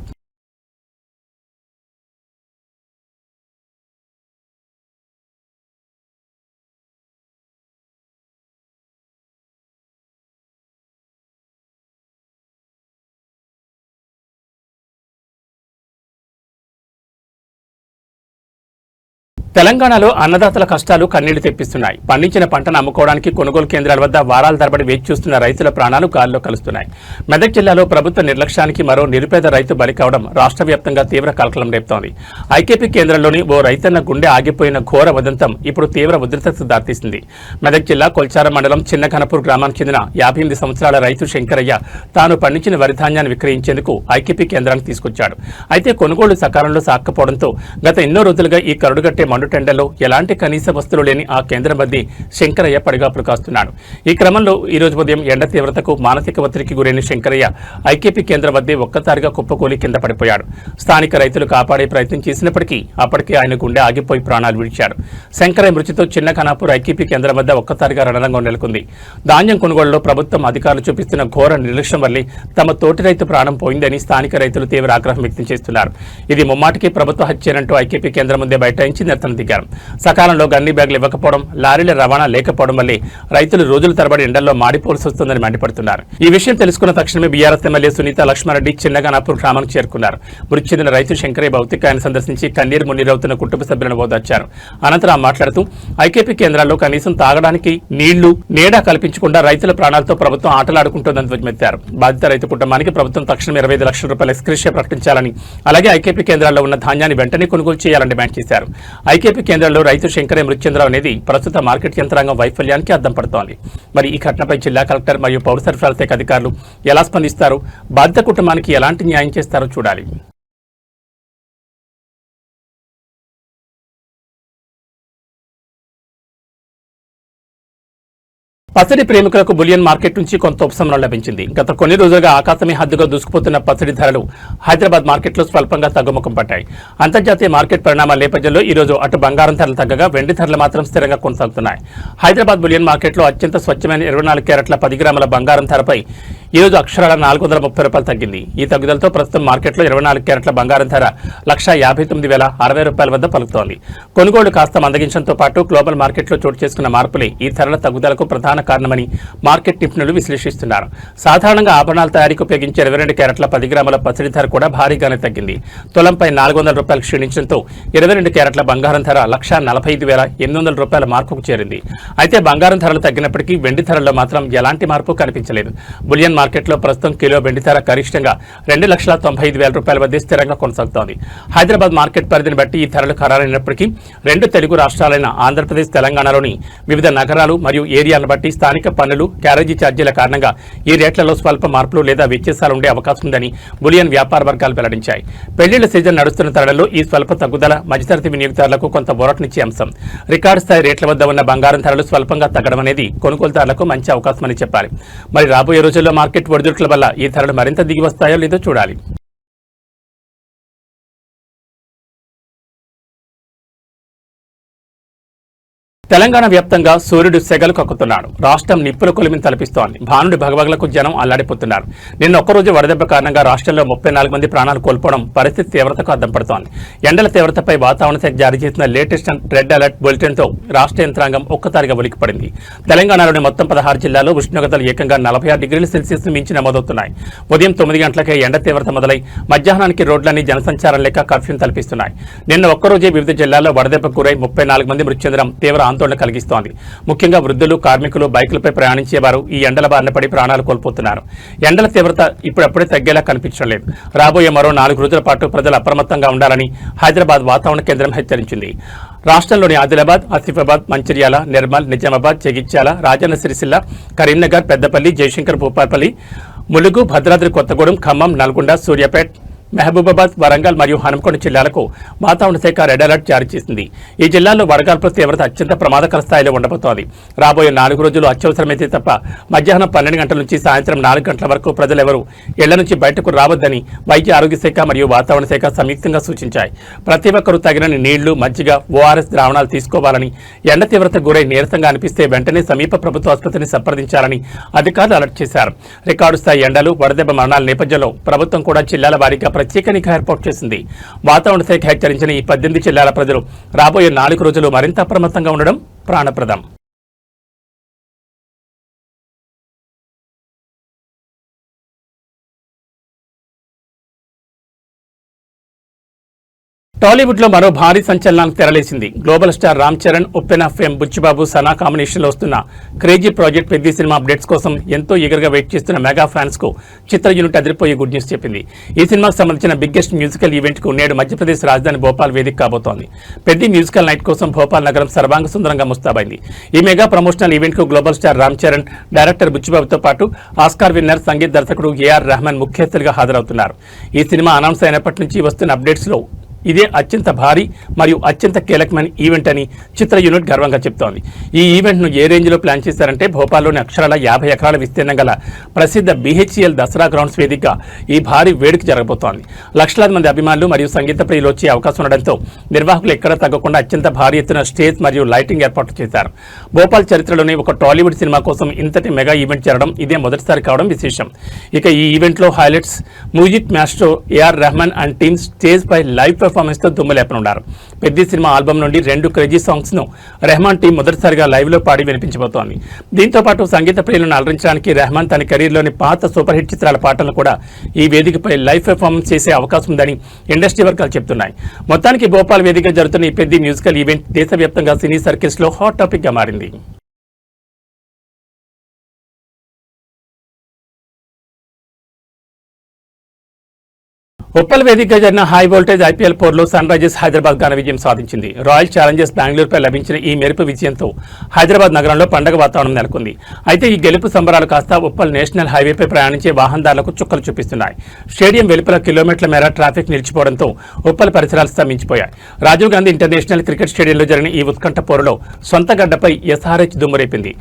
తెలంగాణలో అన్నదాతల కష్టాలు కన్నీళ్లు తెప్పిస్తున్నాయి. పండించిన పంటను అమ్ముకోవడానికి కొనుగోలు కేంద్రాల వద్ద వారాల తరబడి వేచి చూస్తున్న రైతుల ప్రాణాలు గాల్లో కలుస్తున్నాయి. మెదక్ జిల్లాలో ప్రభుత్వ నిర్లక్ష్యానికి మరో నిరుపేద రైతు బలి కావడం రాష్ట్ర వ్యాప్తంగా తీవ్ర కలకలం రేపుతోంది. ఐకేపీ కేంద్రంలోని ఓ రైతన్న గుండె ఆగిపోయిన ఘోర ఉదంతం ఇప్పుడు తీవ్ర ఉద్రిక్తతకు దారితీసింది. మెదక్ జిల్లా కొల్చారం మండలం చిన్నఘనపూర్ గ్రామానికి చెందిన 58 సంవత్సరాల రైతు శంకరయ్య తాను పండించిన వరి ధాన్యాన్ని విక్రయించేందుకు ఐకేపీ కేంద్రానికి తీసుకొచ్చాడు. అయితే కొనుగోలు సకాలంలో సాగకపోవడంతో గత ఎన్నో రోజులుగా ఈ కరుడుగట్టే మండుటెండలో ఎలాంటి కనీస వస్తువులు లేని ఆ కేంద్రం వద్ద శంకరయ్య పడిగాపులు కాస్తున్నాడు. ఈ క్రమంలో ఈ రోజు ఉదయం ఎండ తీవ్రతకు మానసిక ఒత్తిడికి గురైన శంకరయ్య ఐకేపీ కేంద్రం వద్ద ఒక్కసారిగా కుప్పకూలి కింద పడిపోయాడు. స్థానిక రైతులు కాపాడే ప్రయత్నం చేసినప్పటికీ అప్పటికే ఆయన గుండె ఆగిపోయి ప్రాణాలు విడిచాడు. శంకరయ్య మృతితో చిన్న ఖానాపూర్ ఐకేపీ కేంద్రం వద్ద ఒక్కసారిగా రణరంగం నెలకొంది. ధాన్యం కొనుగోలులో ప్రభుత్వం అధికారులు చూపిస్తున్న ఘోర నిర్లక్ష్యం వల్లే తమ తోటి రైతు ప్రాణం పోయిందని స్థానిక రైతులు తీవ్ర ఆగ్రహం వ్యక్తం చేస్తున్నారు. ఇది ముమ్మాటికి ప్రభుత్వ హత్యేనంటూ ఐకేపీ కేంద్రం ముందే బైఠాయించి నిరసన దిగారు. సకాలంలో గన్ని బ్యాగులు ఇవ్వకపోవడం, లారీల రవాణా లేకపోవడం వల్లే రైతులు రోజుల తరబడి ఎండల్లో మాడిపోవలసి వస్తుందని మండిపడుతున్నారు. ఈ విషయం తెలుసుకున్న తక్షణమే బీఆర్ఎస్ ఎమ్మెల్యే సునీత లక్ష్మారెడ్డి చిన్నఘనాపూర్ గ్రామానికి చేరుకున్నారు. మృతి చెందిన రైతు శంకరయ్య భౌతికాయాన్ని సందర్శించి కన్నీరు మున్నీరవుతున్న కుటుంబ సభ్యులను ఓదార్చారు. అనంతరం మాట్లాడుతూ ఐకేపీ కేంద్రాల్లో కనీసం తాగడానికి నీళ్లు, నీడ కల్పించకుండా రైతుల ప్రాణాలతో ప్రభుత్వం ఆటలాడుకుంటోందని ధ్వజమెత్తారు. బాధిత రైతు కుటుంబానికి ప్రభుత్వం తక్షణం 25 లక్షల రూపాయల ఎక్స్గ్రేషియా ప్రకటించాలని, అలాగే ఐకేపీ కేంద్రాల్లో ఉన్న ధాన్యాన్ని వెంటనే కొనుగోలు చేయాలని డిమాండ్ చేశారు. ఐకేపీ కేంద్రంలో రైతు శంకరయ్య మృతి చెందడం అనేది ప్రస్తుత మార్కెట్ యంత్రాంగం వైఫల్యానికి అద్దం పడుతోంది. మరి ఈ ఘటనపై జిల్లా కలెక్టర్ మరియు పౌర సరఫరాల శాఖ అధికారులు ఎలా స్పందిస్తారు, బాధిత కుటుంబానికి ఎలాంటి న్యాయం చేస్తారో చూడాలి. పచ్చడి ప్రేమికులకు బులియన్ మార్కెట్ నుంచి కొంత ఉపశమనం లభించింది. గత కొన్ని రోజులుగా ఆకాశమే హద్దుగా దూసుకుపోతున్న పచ్చడి ధరలు హైదరాబాద్ మార్కెట్లో స్వల్పంగా తగ్గుముఖం పట్టాయి. అంతర్జాతీయ మార్కెట్ పరిణామాల నేపథ్యంలో ఈ రోజు అటు బంగారం ధరలు తగ్గగా వెండి ధరలు మాత్రం స్థిరంగా కొనసాగుతున్నాయి. హైదరాబాద్ బులియన్ మార్కెట్లో అత్యంత స్వచ్ఛమైన 24 క్యారెట్ల 10 గ్రాముల బంగారం ధరపై ఈ రోజు అక్షరాల 430 రూపాయలు తగ్గింది. ఈ తగ్గుదలతో ప్రస్తుతం మార్కెట్లో 24 క్యారెట్ల బంగారం ధర 1,59,060 రూపాయల వద్ద పలుకుతోంది. కొనుగోలు కాస్త మందగించడంతో పాటు గ్లోబల్ మార్కెట్లో చోటు చేసుకున్న మార్పులే ఈ ధరల తగ్గుదలకు ప్రధాన కారణమని మార్కెట్ నిపుణులు విశ్లేషిస్తున్నారు. సాధారణంగా ఆభరణాల తయారీకి ఉపయోగించే 22 క్యారెట్ల 10 గ్రాముల పచ్చడి ధర కూడా భారీగానే తగ్గింది. తులంపై 400 రూపాయలు క్షీణించడంతో 22 క్యారెట్ల బంగారం ధర 1,45,800 రూపాయల మార్కుకు చేరింది. అయితే బంగారం ధరలు తగ్గినప్పటికీ వెండి ధరల్లో మాత్రం ఎలాంటి మార్పు కనిపించలేదు. బులియన్ మార్కెట్లో ప్రస్తుతం కిలో వెండి ధర గరిష్టంగా 2,95,000 రూపాయల వద్ద స్థిరంగా కొనసాగుతోంది. హైదరాబాద్ మార్కెట్ పరిధిని బట్టి ఈ ధరలు ఖరారైనప్పటికీ 2 తెలుగు రాష్ట్రాలైన ఆంధ్రప్రదేశ్, తెలంగాణలోని వివిధ నగరాలు మరియు ఏరియాలను బట్టి స్థానిక పన్నులు, క్యారేజీ ఛార్జీల కారణంగా ఈ రేట్లలో స్వల్ప మార్పులు లేదా వ్యత్యాసాలు ఉండే అవకాశం ఉందని బులియన్ వ్యాపార వర్గాలు వెల్లడించాయి. పెళ్లిళ్ల సీజన్ నడుస్తున్న తరుణంలో ఈ స్వల్ప తగ్గుదల మధ్యతరగతి వినియోగదారులకు కొంత ఊరటనిచ్చే అంశం. రికార్డు స్థాయి రేట్ల వద్ద ఉన్న బంగారం ధరలు స్వల్పంగా తగ్గడం అనేది కొనుగోలుదారులకు మంచి అవకాశమని చెప్పాలి. మరి రాబోయే రోజుల్లో మార్కెట్ ఒడిదుడుకుల వల్ల ఈ ధరలు మరింత దిగి వస్తాయో లేదో చూడాలి. తెలంగాణ వ్యాప్తంగా సూర్యుడు సెగలు కక్కుతున్నాడు. రాష్ట్రం నిప్పుల కొలిమిని తలపిస్తోంది. భానుడి భగభగలకు జనం అల్లాడిపోతున్నారు. నిన్న ఒక్కరోజు వడదెబ్బ కారణంగా రాష్ట్రంలో 34 మంది ప్రాణాలు కోల్పోవడం పరిస్థితి తీవ్రతకు అద్దం పడుతోంది. ఎండల తీవ్రతపై వాతావరణ శాఖ జారీ చేసిన లేటెస్ట్ రెడ్ అలర్ట్ బులెటిన్తో రాష్ట్ర యంత్రాంగం ఒక్కసారిగా ఉలిక్కిపడింది. తెలంగాణలోని మొత్తం 16 జిల్లాల్లో ఉష్ణోగ్రతలు ఏకంగా 46 డిగ్రీల సెల్సియస్ మించి నమోదవుతున్నాయి. ఉదయం 9 గంటలకే ఎండ తీవ్రత మొదలై మధ్యాహ్నానికి రోడ్లన్నీ జనసంచారం లేక కర్ఫ్యూను తలపిస్తున్నాయి. నిన్న ఒక్కరోజే వివిధ జిల్లాల్లో వడదెబ్బకు గురై 34 మంది మృతి చెందడం తీవ్ర ఆందోళన కలిగిస్తోంది. ముఖ్యంగా వృద్ధులు, కార్మికులు, బైకులపై ప్రయాణించేవారు ఈ ఎండల బారిన పడి ప్రాణాలు కోల్పోతున్నారు. ఎండల తీవ్రత ఇప్పుడప్పుడే తగ్గేలా కనిపించడం లేదు. రాబోయే మరో 4 రోజుల పాటు ప్రజలు అప్రమత్తంగా ఉండాలని హైదరాబాద్ వాతావరణ కేంద్రం హెచ్చరించింది. రాష్ట్రంలోని ఆదిలాబాద్, ఆసిఫాబాద్, మంచిర్యాల, నిర్మల్, నిజామాబాద్, జగిత్యాల, రాజన్న సిరిసిల్ల, కరీంనగర్, పెద్దపల్లి, జయశంకర్ భూపాలపల్లి, ములుగు, భద్రాద్రి కొత్తగూడెం, ఖమ్మం, నల్గొండ, సూర్యాపేట్, మహబూబాబాద్, వరంగల్ మరియు హనుమకొండ జిల్లాలకు వాతావరణ శాఖ రెడ్ అలర్ట్ జారీ చేసింది. ఈ జిల్లాల్లో వడగాల్పుల తీవ్రత అత్యంత ప్రమాదకర స్థాయిలో ఉండబోతోంది. రాబోయే 4 రోజులు అత్యవసరమైతే తప్ప మధ్యాహ్నం 12 గంటల నుంచి సాయంత్రం 4 గంటల వరకు ప్రజలెవరూ ఇళ్ల నుంచి బయటకు రావద్దని వైద్య ఆరోగ్య శాఖ మరియు వాతావరణ శాఖ సంయుక్తంగా సూచించాయి. ప్రతి ఒక్కరూ తగినన్ని నీళ్లు, మజ్జిగ, ఓఆర్ఎస్ ద్రావణాలు తీసుకోవాలని, ఎండ తీవ్రతకు గురై నీరసంగా అనిపిస్తే వెంటనే సమీప ప్రభుత్వ ఆసుపత్రిని సంప్రదించాలని అధికారులు అలర్ట్ చేశారు. రికార్డు స్థాయి ఎండలు, వడదెబ్బ మరణాల నేపథ్యంలో ప్రభుత్వం కూడా జిల్లాల వారీగా ప్రత్యేక నిఘా ఏర్పాటు చేసింది. వాతావరణ శాఖ హెచ్చరించిన ఈ 18 జిల్లాల ప్రజలు రాబోయే 4 రోజులు మరింత అప్రమత్తంగా ఉండడం ప్రాణప్రదం. టాలీవుడ్ లో మరో భారీ సంచలనానికి తెరలేసింది. గ్లోబల్ స్టార్ రామ్ చరణ్, ఉప్పెన ఫేమ్ బుచ్చిబాబు, సనా కాంబినేషన్ లో వస్తున్న క్రేజీ ప్రాజెక్ట్ పెద్ద సినిమా అప్డేట్స్ కోసం ఎంతో ఈగర్గా వెయిట్ చేస్తున్న మెగా ఫ్యాన్స్ కు చిత్ర యూనిట్ అదిరిపోయే గుడ్ న్యూస్ చెప్పింది. ఈ సినిమాకు సంబంధించిన బిగ్గెస్ట్ మ్యూజికల్ ఈవెంట్ కు నేడు మధ్యప్రదేశ్ రాజధాని భోపాల్ వేదిక కాబోతోంది. పెద్ద మ్యూజికల్ నైట్ కోసం భోపాల్ నగరం సర్వాంగ సుందరంగా ముస్తాబైంది. ఈ మెగా ప్రమోషనల్ ఈవెంట్ కు global star Ram Charan, director బుచ్చిబాబుతో పాటు ఆస్కార్ విన్నర్ సంగీత దర్శకుడు ఏఆర్ రెహమాన్ ముఖ్య అతిథులుగా హాజరవుతున్నారు. ఈ సినిమా అనౌన్స్ అయినప్పటి నుంచి వస్తున్న అప్డేట్స్ లో ఇదే అత్యంత భారీ మరియు అత్యంత కీలకమైన ఈవెంట్ అని చిత్ర యూనిట్ గర్వంగా చెప్తోంది. ఈ ఈవెంట్ ను ఏ రేంజ్ లో ప్లాన్ చేశారంటే భోపాల్లోని అక్షరాల 50 ఎకరాల విస్తీర్ణం గల ప్రసిద్ధ BHEL దసరా గ్రౌండ్స్ వేదికగా ఈ భారీ వేడుక జరగబోతోంది. లక్షలాది మంది అభిమానులు మరియు సంగీత ప్రియులు వచ్చే అవకాశం ఉండడంతో నిర్వాహకులు ఎక్కడా తగ్గకుండా అత్యంత భారీ ఎత్తున స్టేజ్ మరియు లైటింగ్ ఏర్పాట్లు చేశారు. భోపాల్ చరిత్రలోని ఒక టాలీవుడ్ సినిమా కోసం ఇంతటి మెగా ఈవెంట్ జరగడం ఇదే మొదటిసారి కావడం విశేషం. ఇక ఈ ఈవెంట్ లో highlights music master A R Rahman and team stage పై లైవ్ పెర్ఫార్మెన్స్ తో దుమ్ములేపనున్నారు. పెద్ద సినిమా ఆల్బమ్ నుండి 2 క్రేజీ సాంగ్స్ ను రెహమాన్ టీం మొదటిసారిగా లైవ్ లో పాడి వినిపించబోతోంది. దీంతో పాటు సంగీత ప్రియులను అలరించడానికి రెహమాన్ తన కెరీర్ లోని పాత సూపర్ హిట్ చిత్రాల పాటలను కూడా ఈ వేదికపై లైవ్ పెర్ఫార్మెన్స్ చేసే అవకాశం ఉందని ఇండస్ట్రీ వర్గాలు చెబుతున్నాయి. మొత్తానికి భోపాల్ వేదికగా జరుగుతున్న ఈ పెద్ద మ్యూజికల్ ఈవెంట్ దేశవ్యాప్తంగా సినీ సర్కిల్స్ లో హాట్ టాపిక్ గా మారింది. ఉప్పల్ వేదికగా జరిగిన హై వోల్టేజ్ IPL పోర్లో సన్ రైజర్స్ హైదరాబాద్ ఘన విజయం సాధించింది. రాయల్ ఛాలెంజర్స్ బెంగళూరుపై లభించిన ఈ మెరుపు విజయంతో హైదరాబాద్ నగరంలో పండగ వాతావరణం నెలకొంది. అయితే ఈ గెలుపు సంబరాలు కాస్త ఉప్పల్ నేషనల్ హైవేపై ప్రయాణించే వాహనదారులకు చుక్కలు చూపిస్తున్నాయి. స్టేడియం వెలుపల కిలోమీటర్ల మేర ట్రాఫిక్ నిలిచిపోవడంతో ఉప్పల్ పరిసరాలు స్తంభించిపోయాయి. రాజీవ్ గాంధీ ఇంటర్నేషనల్ క్రికెట్ స్టేడియంలో జరిగిన ఈ ఉత్కంఠ పోరులో సొంత గడ్డపై SRH దుమ్మురేపింది.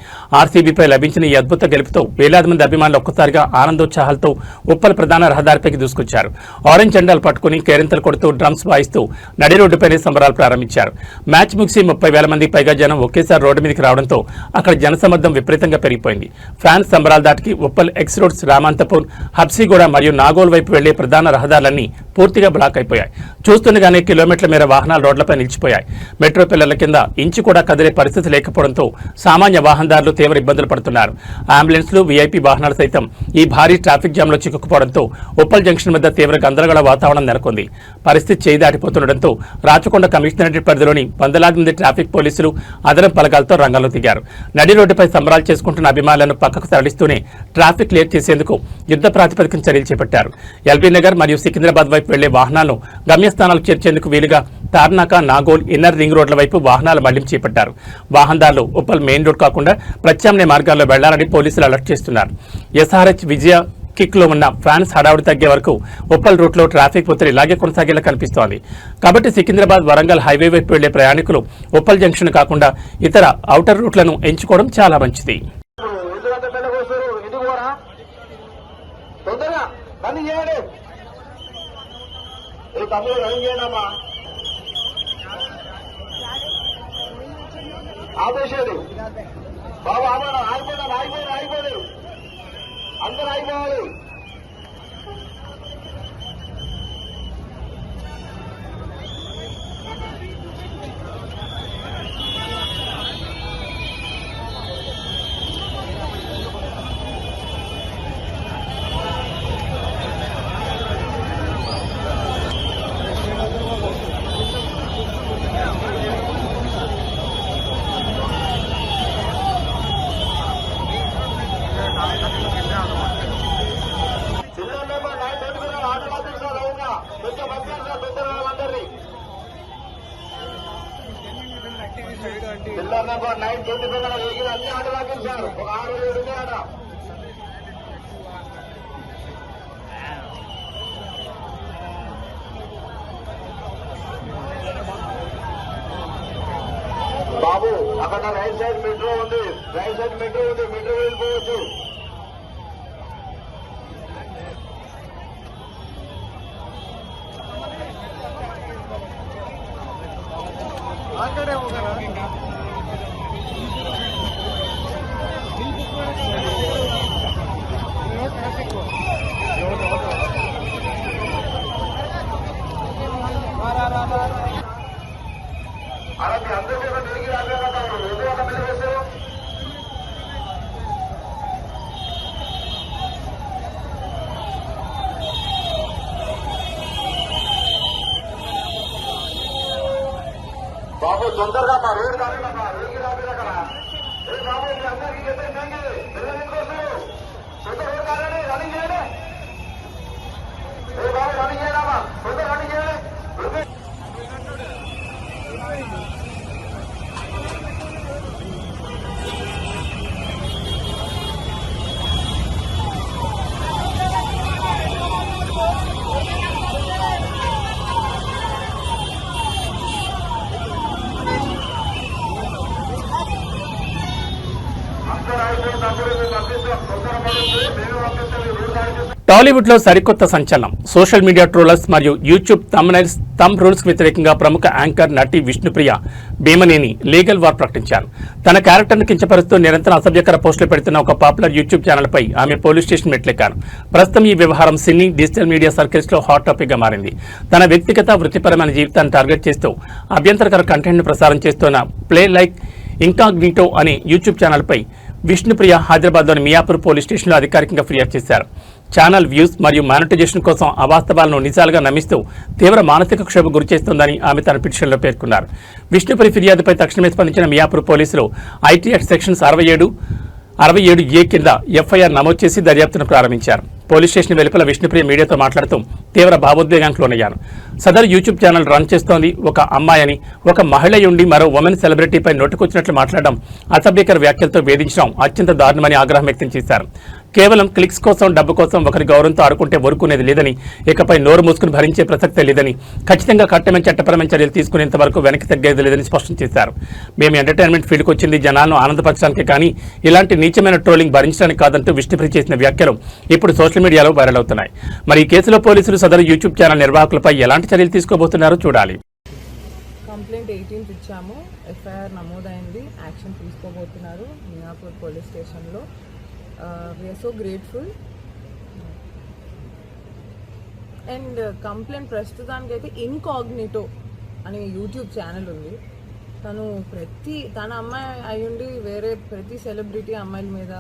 RCBపై లభించిన ఈ అద్భుత గెలుపుతో వేలాది మంది అభిమానులు ఒక్కసారిగా ఆనందోత్సాహాలతో ఉప్పల్ ప్రధాన రహదారిపైకి దూసుకొచ్చారు. ఆరెంజ్ జెండాలు పట్టుకుని కేరింతలు కొడుతూ డ్రమ్స్ వాయిస్తూ నడి రోడ్డుపైనే సంబరాలు ప్రారంభించారు. మ్యాచ్ ముగిసి 30,000 మంది పైగా జనం ఒకేసారి రోడ్డు మీదకి రావడంతో అక్కడ జనసమ్మర్దం విపరీతంగా పెరిగిపోయింది. ఫ్యాన్స్ సంబరాల దాటికి ఉప్పల్ ఎక్స్ రోడ్స్, రామాంతపూర్, హబ్సిగూడ మరియు నాగోల్ వైపు వెళ్లే ప్రధాన రహదారులన్నీ పూర్తిగా బ్లాక్ అయిపోయాయి. చూస్తుండగానే కిలోమీటర్ల మేర వాహనాలు రోడ్లపై నిలిచిపోయాయి. మెట్రో పిల్లల కింద ఇంచు కూడా కదిలే పరిస్థితి లేకపోవడంతో సామాన్య వాహనదారులు తీవ్ర ఇబ్బందులు పడుతున్నారు. అంబులెన్స్లు, VIP వాహనాలు సైతం ఈ భారీ ట్రాఫిక్ జామ్ లో చిక్కుకుపోవడంతో ఉప్పల్ జంక్షన్ వద్ద తీవ్ర గందరగోళ వాతావరణం నెలకొంది. పరిస్థితి చేయి దాటిపోతుండటంతో రాచకొండ కమిషనరేట్ పరిధిలోని 100,000 మంది ట్రాఫిక్ పోలీసులు అదనపు బలగాలతో రంగంలో దిగారు. నడి రోడ్డుపై సంబరాలు చేసుకుంటున్న అభిమానులను పక్కకు తరలిస్తూనే ట్రాఫిక్ క్లియర్ చేసేందుకు యుద్ధ ప్రాతిపదికన చర్యలు చేపట్టారు. ఎల్బీ నగర్ మరియు సికింద్రాబాద్ వైపు వెళ్లే వాహనాలను గమ్యస్థానాలకు చేర్చేందుకు వీలుగా తార్నాక, నాగోల్, ఇన్నర్ రింగ్ రోడ్ల వైపు వాహనాల మళ్లింపు చేపట్టారు. వాహనదారులు ఉప్పల్ మెయిన్ రోడ్ కాకుండా ప్రత్యామ్నాయ మార్గాల్లో వెళ్లాలని పోలీసులు అలర్ట్ చేస్తున్నారు. SRH విజయ కిక్ లో ఉన్న ఫ్యాన్స్ హడావుడి తగ్గే వరకు ఉప్పల్ రూట్ లో ట్రాఫిక్ ఒత్తిడి ఇలాగే కొనసాగేలా కనిపిస్తోంది. కాబట్టి సికింద్రాబాద్, వరంగల్ హైవే వైపు వెళ్లే ప్రయాణికులు ఉప్పల్ జంక్షన్ కాకుండా ఇతర ఔటర్ రూట్లను ఎంచుకోవడం చాలా మంచిది. అందరూ అయిపోవాలి. నైట్ 20 వెహికల్ అన్ని ఆటో లాగేశారు. ఒక 6-7 ఉన్నాయి ఆట. బాబు అక్కడ రైట్ సైడ్ మెట్రో ఉంది, మెట్రో వెళ్ళిపోవచ్చు. అలా మీ అందరూ కూడా తిరిగి రాలేదు. బాబు తొందరగా మా రోడ్డు రాలేదమ్మా, రోడ్డుకి రాలేదు అక్కడ. ఏ బాబు మీ అందరికీ చెప్పండి, పిల్లలు సొంత రోడ్డు కాదండి, రన్నింగ్ చేయండి. ఏ బాబు రన్నింగ్ చేయడమ్మా, సొంత రన్నింగ్ చేయండి. టాలీవుడ్ లో సరికొత్త సంచలనం. సోషల్ మీడియా ట్రోలర్స్ మరియు యూట్యూబ్ థంబ్నైల్స్ థంబ్ రూల్స్ కు వ్యతిరేకంగా ప్రముఖ యాంకర్ నటి విష్ణుప్రియ భీమనేని లీగల్ వార్ ప్రకటించారు. తన క్యారెక్టర్ను కించపరుస్తూ నిరంతరం అసభ్యకర పోస్టులు పెడుతున్న ఒక పాపులర్ యూట్యూబ్ ఛానల్ పై ఆమె పోలీస్ స్టేషన్ మెట్లెక్కారు. ప్రస్తుతం ఈ వ్యవహారం సినీ డిజిటల్ మీడియా సర్కిల్స్ లో హాట్ టాపిక్ గా మారింది. తన వ్యక్తిగత వృత్తిపరమైన జీవితాన్ని టార్గెట్ చేస్తూ అభ్యంతరకర కంటెంట్ ను ప్రసారం చేస్తున్న ప్లే లైక్ ఇంకాగ్నిటో అనే యూట్యూబ్ ఛానల్ పై విష్ణుప్రియ హైదరాబాద్లోని మియాపూర్ పోలీస్ స్టేషన్లో అధికారికంగా ఫిర్యాదు చేశారు. ఛానల్ వ్యూస్ మరియు మానిటైజేషన్ కోసం అవాస్తవాలను నిజాలుగా నమ్మిస్తూ తీవ్ర మానసిక క్షోభకు గురిచేస్తోందని ఆమె తన పిటిషన్లో పేర్కొన్నారు. విష్ణుప్రియ ఫిర్యాదుపై తక్షణమే స్పందించిన మియాపూర్ పోలీసులు ఐటీ యాక్ట్ సెక్షన్స్ 67A కింద ఎఫ్ఐఆర్ నమోదు చేసి దర్యాప్తును ప్రారంభించారు. పోలీస్ స్టేషన్ వెలుపల విష్ణుప్రియ మీడియాతో మాట్లాడుతూ తీవ్ర భావోద్వేగానికి లోనయ్యాను. సదరు యూట్యూబ్ ఛానల్ రన్ చేస్తోంది ఒక అమ్మాయని, ఒక మహిళ ఉండి మరో ఉమెన్ సెలబ్రిటీపై నోటుకొచ్చినట్లు మాట్లాడడం, అసభ్యకర వ్యాఖ్యలతో వేధించడం అత్యంత దారుణమని ఆగ్రహం వ్యక్తం చేశారు. కేవలం క్లిక్స్ కోసం, డబ్బు కోసం ఒకరి గౌరవంతో ఆడుకుంటే ఊరుకునేది లేదని, ఇకపై నోరు మూసుకుని భరించే ప్రసక్తే లేదని, ఖచ్చితంగా కఠినమైన చట్టపరమైన చర్యలు తీసుకునేంత వరకు వెనక్కి తగ్గేది లేదని స్పష్టం చేశారు. మేము ఎంటర్టైన్మెంట్ ఫీల్డ్కి వచ్చింది జనాలను ఆనందపరచడానికి కానీ ఇలాంటి నీచమైన ట్రోలింగ్ భరించడానికి కాదంటూ విష్ణుప్రియ చేసిన వ్యాఖ్యలు ఇప్పుడు సోషల్ మీడియాలో వైరల్ అవుతున్నాయి. మరి ఈ కేసులో పోలీసులు సదరు యూట్యూబ్ ఛానల్ నిర్వాహకులపై ఎలాంటి చర్యలు తీసుకోబోతున్నారో చూడాలి. కంప్లైంట్ 18th ఇచ్చాము, ఎఫ్ఐఆర్ నమోదైంది, యాక్షన్ తీసుకోబోతున్నారు మియాపూర్ పోలీస్ స్టేషన్లో. We're so grateful. And complaint ప్రస్తుతానికి అయితే ఇన్కాగ్నిటో అనే యూట్యూబ్ ఛానల్ ఉంది. తన అమ్మాయి అయ్యుండి వేరే ప్రతి సెలబ్రిటీ అమ్మాయిల మీద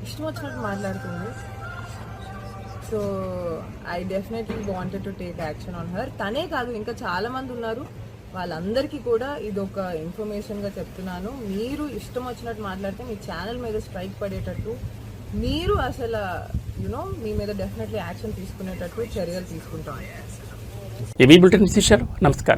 ఇష్టం వచ్చినట్టు మాట్లాడుతుంది. So I definitely wanted to take action on her. తనే కాదు, ఇంకా చాలా మంది ఉన్నారు. వాళ్ళందరికీ కూడా ఇది ఒక ఇన్ఫర్మేషన్గా చెప్తున్నాను. మీరు ఇష్టం వచ్చినట్టు మాట్లాడితే మీ ఛానల్ మీద స్ట్రైక్ పడేటట్టు, మీరు అసలు మీ మీద డెఫినెట్లీ యాక్షన్ తీసుకునేటట్టు చర్యలు తీసుకుంటాం. నమస్కారం.